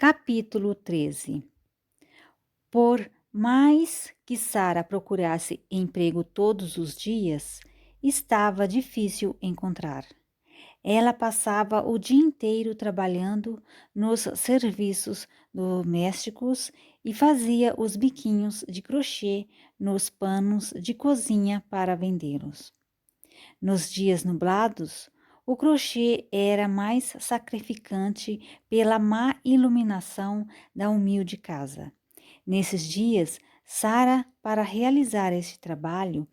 Capítulo 13. Por mais que Sara procurasse emprego todos os dias, estava difícil encontrar. Ela passava o dia inteiro trabalhando nos serviços domésticos e fazia os biquinhos de crochê nos panos de cozinha para vendê-los. Nos dias nublados, o crochê era mais sacrificante pela má iluminação da humilde casa. Nesses dias, Sara, para realizar este trabalho,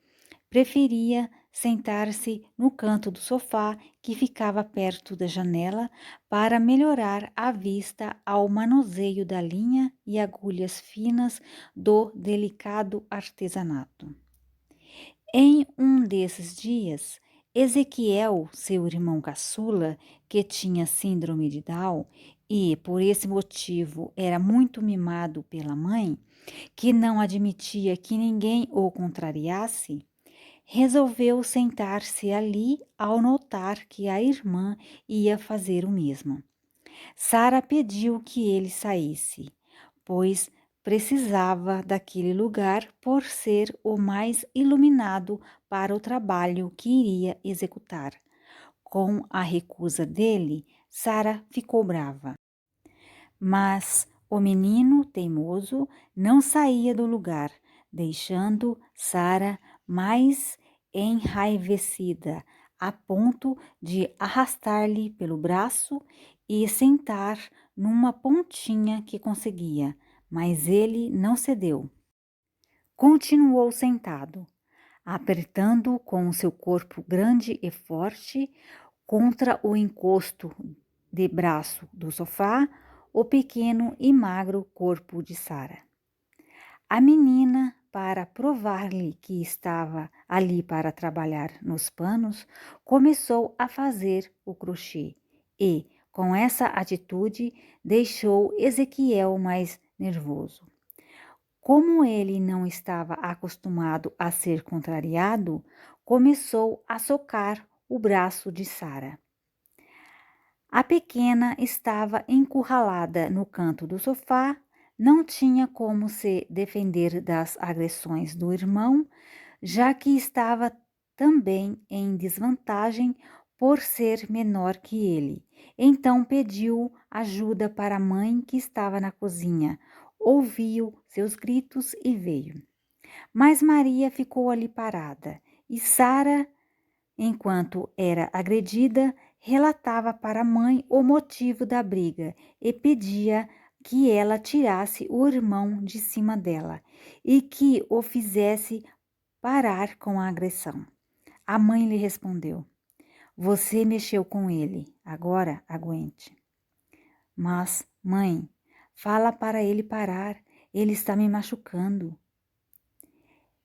preferia sentar-se no canto do sofá que ficava perto da janela para melhorar a vista ao manuseio da linha e agulhas finas do delicado artesanato. Em um desses dias, Ezequiel, seu irmão caçula, que tinha síndrome de Down e, por esse motivo, era muito mimado pela mãe, que não admitia que ninguém o contrariasse, resolveu sentar-se ali ao notar que a irmã ia fazer o mesmo. Sara pediu que ele saísse, pois precisava daquele lugar por ser o mais iluminado para o trabalho que iria executar. Com a recusa dele, Sara ficou brava. Mas o menino teimoso não saía do lugar, deixando Sara mais enraivecida, a ponto de arrastar-lhe pelo braço e sentar numa pontinha que conseguia, mas ele não cedeu. Continuou sentado, apertando com o seu corpo grande e forte contra o encosto de braço do sofá o pequeno e magro corpo de Sara. A menina, para provar-lhe que estava ali para trabalhar nos panos, começou a fazer o crochê e, com essa atitude, deixou Ezequiel mais nervoso. Como ele não estava acostumado a ser contrariado, começou a socar o braço de Sara. A pequena estava encurralada no canto do sofá, não tinha como se defender das agressões do irmão, já que estava também em desvantagem por ser menor que ele. Então pediu ajuda para a mãe que estava na cozinha, ouviu seus gritos e veio. Mas Maria ficou ali parada e Sara, enquanto era agredida, relatava para a mãe o motivo da briga e pedia que ela tirasse o irmão de cima dela e que o fizesse parar com a agressão. A mãe lhe respondeu: "Você mexeu com ele, agora aguente." "Mas, mãe, fala para ele parar, ele está me machucando."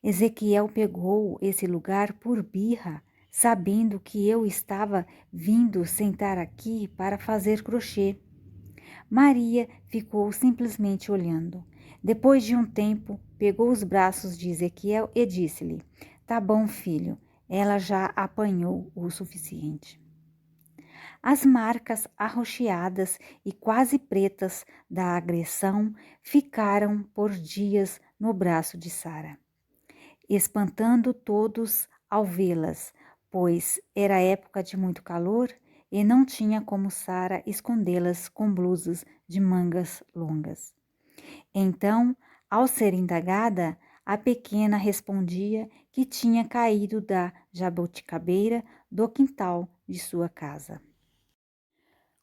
Ezequiel pegou esse lugar por birra, sabendo que eu estava vindo sentar aqui para fazer crochê. Maria ficou simplesmente olhando. Depois de um tempo, pegou os braços de Ezequiel e disse-lhe: "Tá bom, filho, ela já apanhou o suficiente." As marcas arroxeadas e quase pretas da agressão ficaram por dias no braço de Sara, espantando todos ao vê-las, pois era época de muito calor e não tinha como Sara escondê-las com blusas de mangas longas. Então, ao ser indagada, a pequena respondia que tinha caído da jabuticabeira do quintal de sua casa.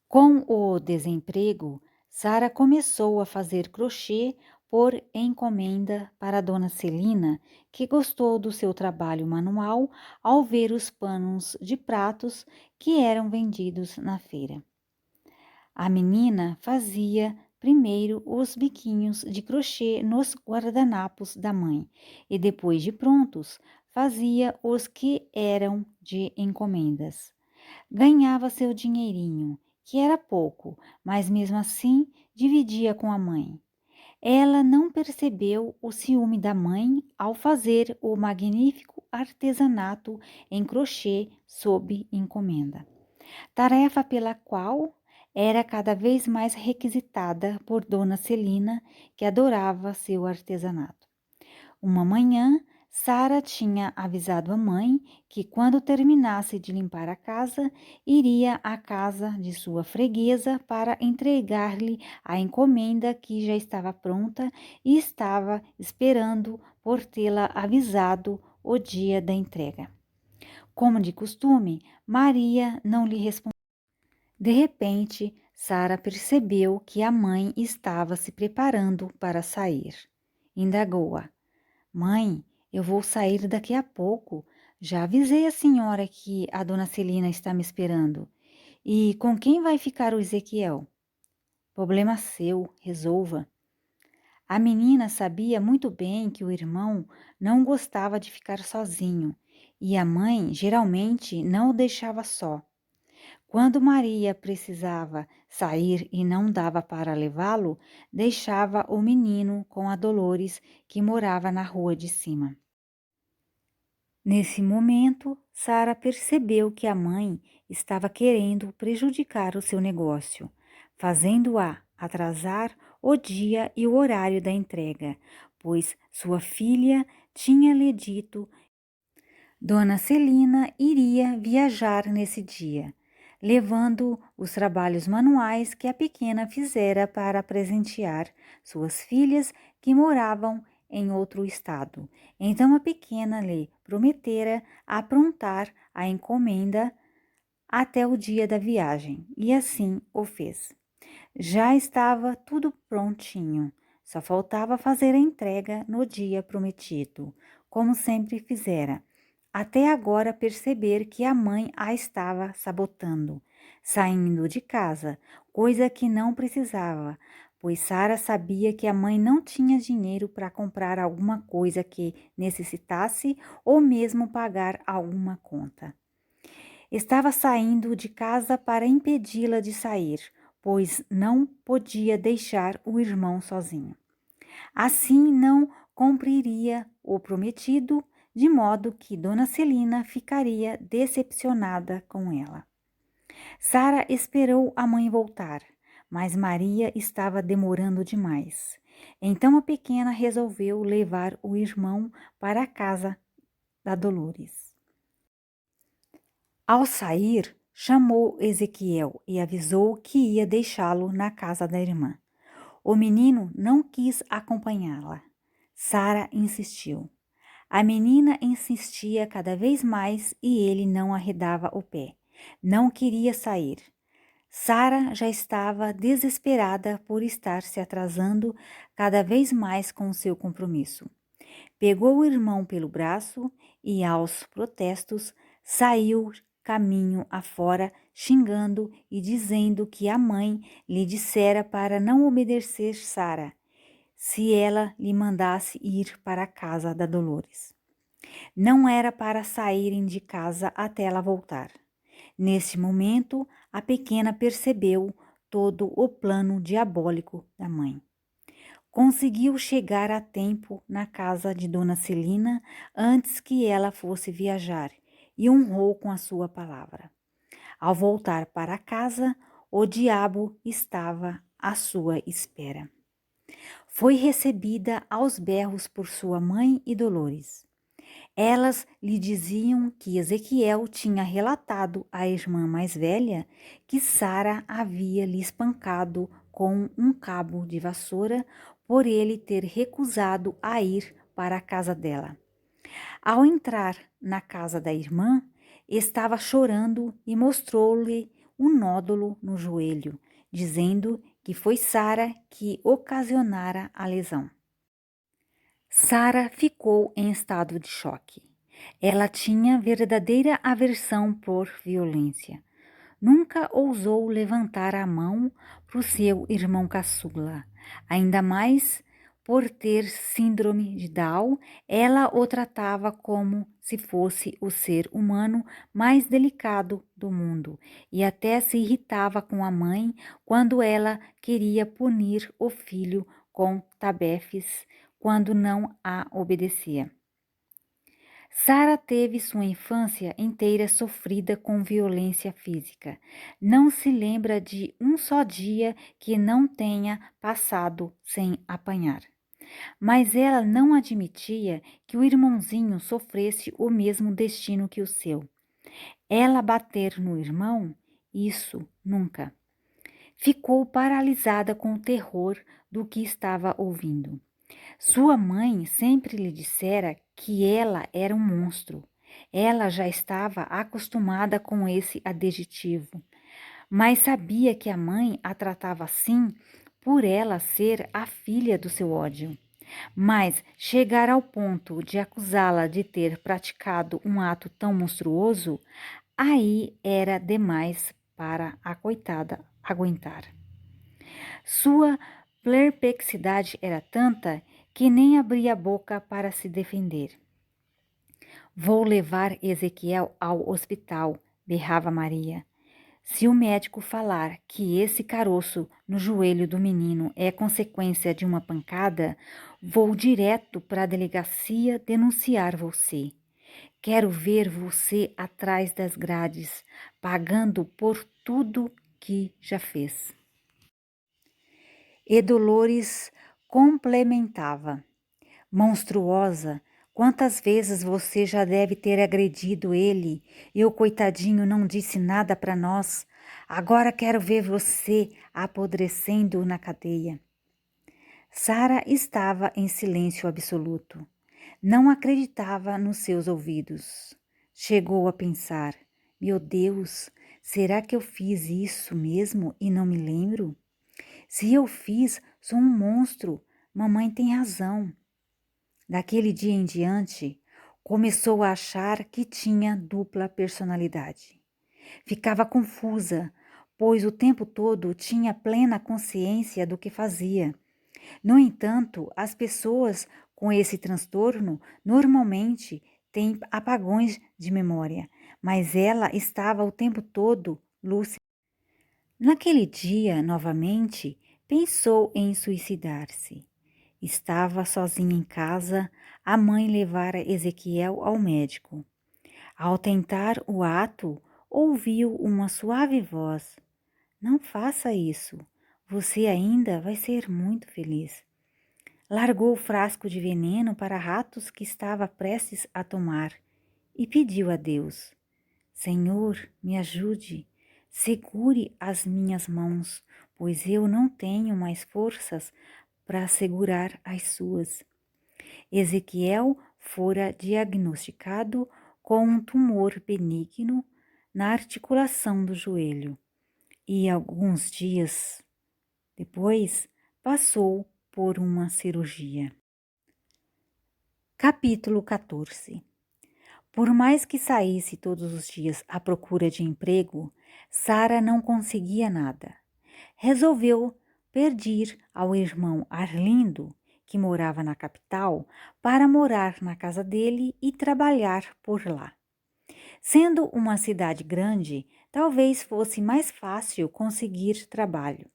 Com o desemprego, Sara começou a fazer crochê por encomenda para Dona Celina, que gostou do seu trabalho manual ao ver os panos de pratos que eram vendidos na feira. A menina fazia primeiro os biquinhos de crochê nos guardanapos da mãe e depois de prontos, fazia os que eram de encomendas. Ganhava seu dinheirinho, que era pouco, mas mesmo assim dividia com a mãe. Ela não percebeu o ciúme da mãe ao fazer o magnífico artesanato em crochê sob encomenda, tarefa pela qual era cada vez mais requisitada por Dona Celina, que adorava seu artesanato. Uma manhã, Sara tinha avisado a mãe que, quando terminasse de limpar a casa, iria à casa de sua freguesa para entregar-lhe a encomenda que já estava pronta e estava esperando por tê-la avisado o dia da entrega. Como de costume, Maria não lhe respondeu. De repente, Sara percebeu que a mãe estava se preparando para sair. Indagou-a: Mãe, eu vou sair daqui a pouco. Já avisei a senhora que a dona Celina está me esperando. E com quem vai ficar o Ezequiel? Problema seu, resolva. A menina sabia muito bem que o irmão não gostava de ficar sozinho e a mãe geralmente não o deixava só. Quando Maria precisava sair e não dava para levá-lo, deixava o menino com a Dolores, que morava na rua de cima. Nesse momento, Sara percebeu que a mãe estava querendo prejudicar o seu negócio, fazendo-a atrasar o dia e o horário da entrega, pois sua filha tinha lhe dito Dona Celina iria viajar nesse dia, levando os trabalhos manuais que a pequena fizera para presentear suas filhas que moravam em outro estado. Então a pequena lhe prometera aprontar a encomenda até o dia da viagem, e assim o fez. Já estava tudo prontinho, só faltava fazer a entrega no dia prometido, como sempre fizera. Até agora perceber que a mãe a estava sabotando, saindo de casa, coisa que não precisava, pois Sara sabia que a mãe não tinha dinheiro para comprar alguma coisa que necessitasse ou mesmo pagar alguma conta. Estava saindo de casa para impedi-la de sair, pois não podia deixar o irmão sozinho. Assim não cumpriria o prometido, de modo que Dona Celina ficaria decepcionada com ela. Sara esperou a mãe voltar, mas Maria estava demorando demais. Então a pequena resolveu levar o irmão para a casa da Dolores. Ao sair, chamou Ezequiel e avisou que ia deixá-lo na casa da irmã. O menino não quis acompanhá-la. Sara insistiu. A menina insistia cada vez mais e ele não arredava o pé. Não queria sair. Sara já estava desesperada por estar se atrasando cada vez mais com seu compromisso. Pegou o irmão pelo braço e, aos protestos, saiu caminho afora, xingando e dizendo que a mãe lhe dissera para não obedecer Sara, se ela lhe mandasse ir para a casa da Dolores. Não era para saírem de casa até ela voltar. Nesse momento, a pequena percebeu todo o plano diabólico da mãe. Conseguiu chegar a tempo na casa de Dona Celina antes que ela fosse viajar e honrou com a sua palavra. Ao voltar para casa, o diabo estava à sua espera. Foi recebida aos berros por sua mãe e Dolores. Elas lhe diziam que Ezequiel tinha relatado à irmã mais velha que Sara havia lhe espancado com um cabo de vassoura por ele ter recusado a ir para a casa dela. Ao entrar na casa da irmã, estava chorando e mostrou-lhe um nódulo no joelho, dizendo que foi Sara que ocasionara a lesão. Sara ficou em estado de choque. Ela tinha verdadeira aversão por violência. Nunca ousou levantar a mão para o seu irmão caçula. Ainda mais por ter síndrome de Down, ela o tratava como se fosse o ser humano mais delicado do mundo e até se irritava com a mãe quando ela queria punir o filho com tabefes quando não a obedecia. Sara teve sua infância inteira sofrida com violência física. Não se lembra de um só dia que não tenha passado sem apanhar. Mas ela não admitia que o irmãozinho sofresse o mesmo destino que o seu. Ela bater no irmão? Isso nunca. Ficou paralisada com o terror do que estava ouvindo. Sua mãe sempre lhe dissera que ela era um monstro. Ela já estava acostumada com esse adjetivo, mas sabia que a mãe a tratava assim por ela ser a filha do seu ódio. Mas chegar ao ponto de acusá-la de ter praticado um ato tão monstruoso, aí era demais para a coitada aguentar. Sua perplexidade era tanta que nem abria a boca para se defender. Vou levar Ezequiel ao hospital, berrava Maria. Se o médico falar que esse caroço no joelho do menino é consequência de uma pancada, vou direto para a delegacia denunciar você. Quero ver você atrás das grades, pagando por tudo que já fez. E Dolores complementava. Monstruosa, quantas vezes você já deve ter agredido ele e o coitadinho não disse nada para nós. Agora quero ver você apodrecendo na cadeia. Sara estava em silêncio absoluto. Não acreditava nos seus ouvidos. Chegou a pensar: meu Deus, será que eu fiz isso mesmo e não me lembro? Se eu fiz, sou um monstro. Mamãe tem razão. Daquele dia em diante, começou a achar que tinha dupla personalidade. Ficava confusa, pois o tempo todo tinha plena consciência do que fazia. No entanto, as pessoas com esse transtorno normalmente têm apagões de memória, mas ela estava o tempo todo lúcida. Naquele dia, novamente, pensou em suicidar-se. Estava sozinha em casa, a mãe levara Ezequiel ao médico. Ao tentar o ato, ouviu uma suave voz: não faça isso, você ainda vai ser muito feliz. Largou o frasco de veneno para ratos que estava prestes a tomar e pediu a Deus: Senhor, me ajude, segure as minhas mãos, pois eu não tenho mais forças para segurar as suas. Ezequiel fora diagnosticado com um tumor benigno na articulação do joelho e alguns dias depois passou por uma cirurgia. Capítulo 14. Por mais que saísse todos os dias à procura de emprego, Sara não conseguia nada. Resolveu pedir ao irmão Arlindo, que morava na capital, para morar na casa dele e trabalhar por lá. Sendo uma cidade grande, talvez fosse mais fácil conseguir trabalho.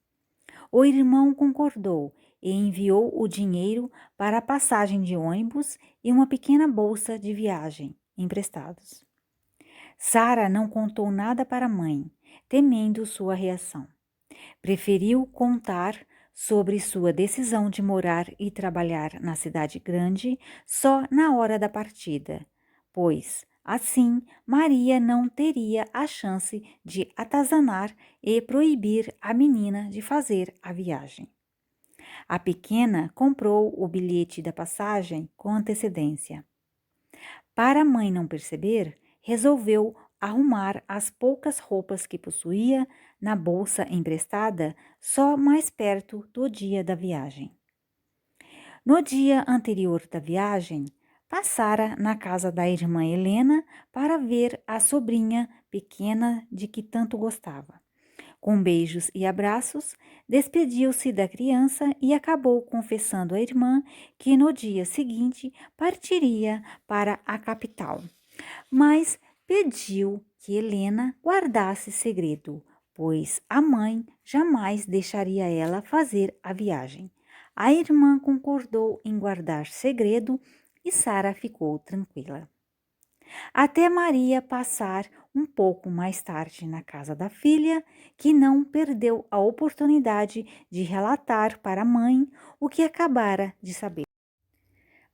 O irmão concordou e enviou o dinheiro para a passagem de ônibus e uma pequena bolsa de viagem emprestados. Sara não contou nada para a mãe, temendo sua reação. Preferiu contar sobre sua decisão de morar e trabalhar na cidade grande só na hora da partida, pois, assim, Maria não teria a chance de atazanar e proibir a menina de fazer a viagem. A pequena comprou o bilhete da passagem com antecedência. Para a mãe não perceber, resolveu arrumar as poucas roupas que possuía na bolsa emprestada só mais perto do dia da viagem. No dia anterior da viagem, passara na casa da irmã Helena para ver a sobrinha pequena de que tanto gostava. Com beijos e abraços, despediu-se da criança e acabou confessando à irmã que no dia seguinte partiria para a capital, mas pediu que Helena guardasse segredo, pois a mãe jamais deixaria ela fazer a viagem. A irmã concordou em guardar segredo e Sara ficou tranquila. até Maria passar um pouco mais tarde na casa da filha, que não perdeu a oportunidade de relatar para a mãe o que acabara de saber.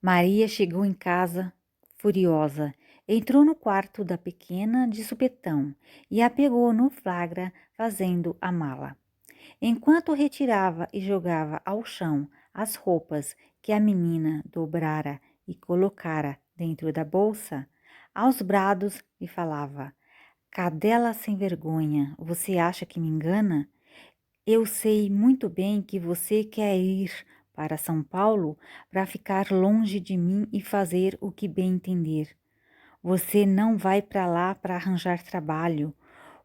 Maria chegou em casa furiosa, entrou no quarto da pequena de supetão e a pegou no flagra fazendo a mala. Enquanto retirava e jogava ao chão as roupas que a menina dobrara e colocara dentro da bolsa, aos brados lhe falava: Cadela sem vergonha, você acha que me engana? Eu sei muito bem que você quer ir para São Paulo para ficar longe de mim e fazer o que bem entender. Você não vai para lá para arranjar trabalho.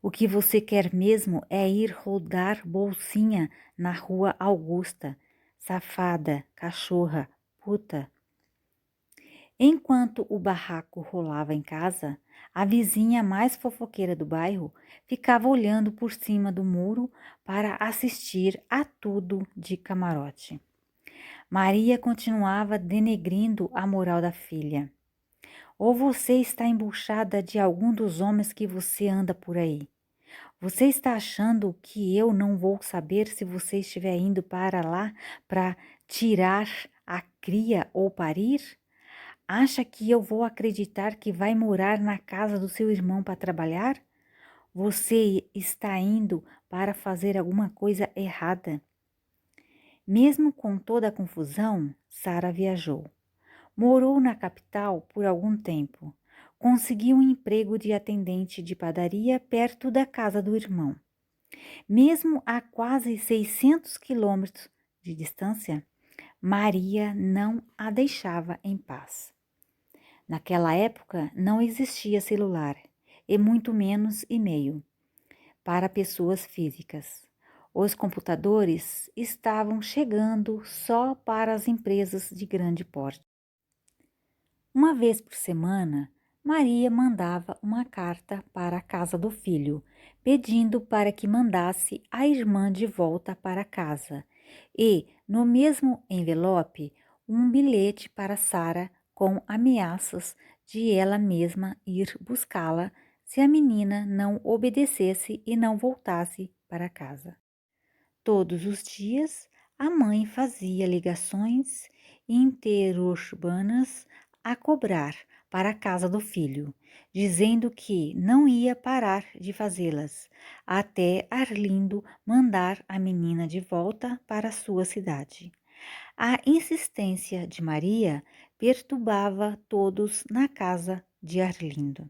O que você quer mesmo é ir rodar bolsinha na rua Augusta. Safada, cachorra, puta. Enquanto o barraco rolava em casa, a vizinha mais fofoqueira do bairro ficava olhando por cima do muro para assistir a tudo de camarote. Maria continuava denegrindo a moral da filha. Ou você está embuchada de algum dos homens que você anda por aí? Você está achando que eu não vou saber se você estiver indo para lá para tirar a cria ou parir? Acha que eu vou acreditar que vai morar na casa do seu irmão para trabalhar? Você está indo para fazer alguma coisa errada. Mesmo com toda a confusão, Sara viajou. Morou na capital por algum tempo. Conseguiu um emprego de atendente de padaria perto da casa do irmão. Mesmo a quase 600 quilômetros de distância, Maria não a deixava em paz. Naquela época não existia celular, e muito menos e-mail, para pessoas físicas. Os computadores estavam chegando só para as empresas de grande porte. Uma vez por semana, Maria mandava uma carta para a casa do filho, pedindo para que mandasse a irmã de volta para casa, e, no mesmo envelope, um bilhete para Sara com ameaças de ela mesma ir buscá-la se a menina não obedecesse e não voltasse para casa. Todos os dias, a mãe fazia ligações interurbanas a cobrar para a casa do filho, dizendo que não ia parar de fazê-las, até Arlindo mandar a menina de volta para sua cidade. A insistência de Maria perturbava todos na casa de Arlindo.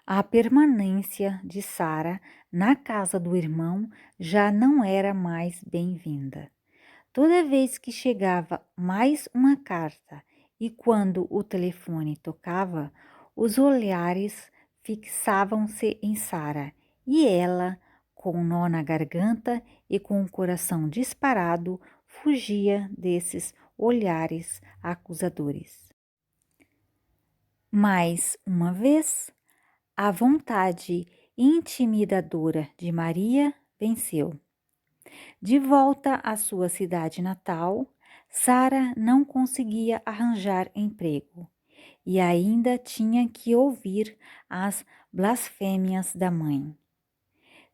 A permanência de Sara na casa do irmão já não era mais bem-vinda. Toda vez que chegava mais uma carta e quando o telefone tocava, os olhares fixavam-se em Sara e ela, com um nó na garganta e com o coração disparado, fugia desses olhares acusadores. Mais uma vez, a vontade intimidadora de Maria venceu. De volta à sua cidade natal, Sara não conseguia arranjar emprego e ainda tinha que ouvir as blasfêmias da mãe.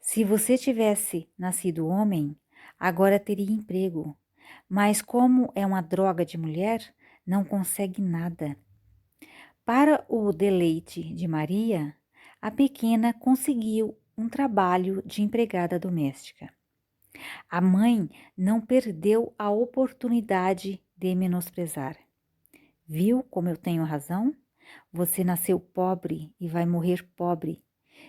Se você tivesse nascido homem, agora teria emprego, mas como é uma droga de mulher, não consegue nada. Para o deleite de Maria, a pequena conseguiu um trabalho de empregada doméstica. A mãe não perdeu a oportunidade de menosprezar. Viu como eu tenho razão? Você nasceu pobre e vai morrer pobre.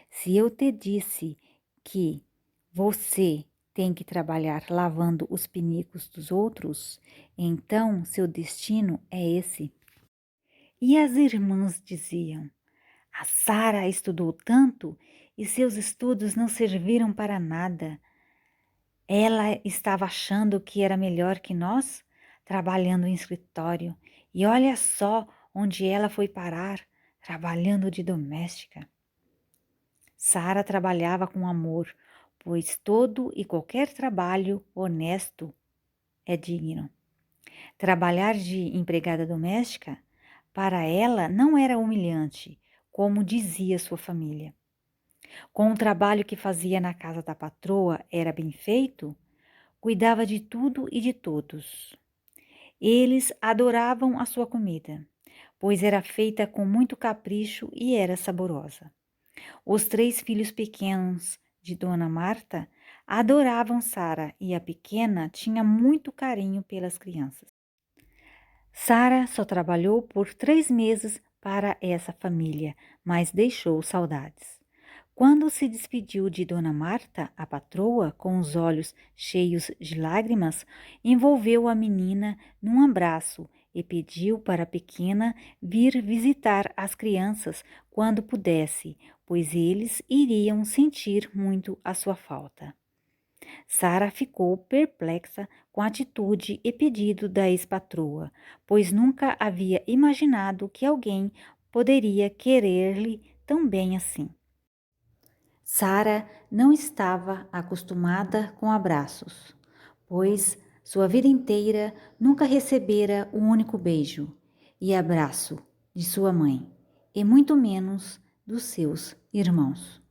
Se eu te disse que você tem que trabalhar lavando os pinicos dos outros, então seu destino é esse. E as irmãs diziam: a Sara estudou tanto e seus estudos não serviram para nada. Ela estava achando que era melhor que nós, trabalhando em escritório, e olha só onde ela foi parar, trabalhando de doméstica. Sara trabalhava com amor, pois todo e qualquer trabalho honesto é digno. Trabalhar de empregada doméstica, para ela não era humilhante, como dizia sua família. Com o trabalho que fazia na casa da patroa era bem feito, cuidava de tudo e de todos. Eles adoravam a sua comida, pois era feita com muito capricho e era saborosa. Os 3 filhos pequenos de Dona Marta adoravam Sara e a pequena tinha muito carinho pelas crianças. Sara só trabalhou por 3 meses para essa família, mas deixou saudades. Quando se despediu de Dona Marta, a patroa, com os olhos cheios de lágrimas, envolveu a menina num abraço e pediu para a pequena vir visitar as crianças quando pudesse, pois eles iriam sentir muito a sua falta. Sara ficou perplexa com a atitude e pedido da ex-patroa, pois nunca havia imaginado que alguém poderia querer-lhe tão bem assim. Sara não estava acostumada com abraços, pois sua vida inteira nunca recebera um único beijo e abraço de sua mãe, e muito menos dos seus irmãos.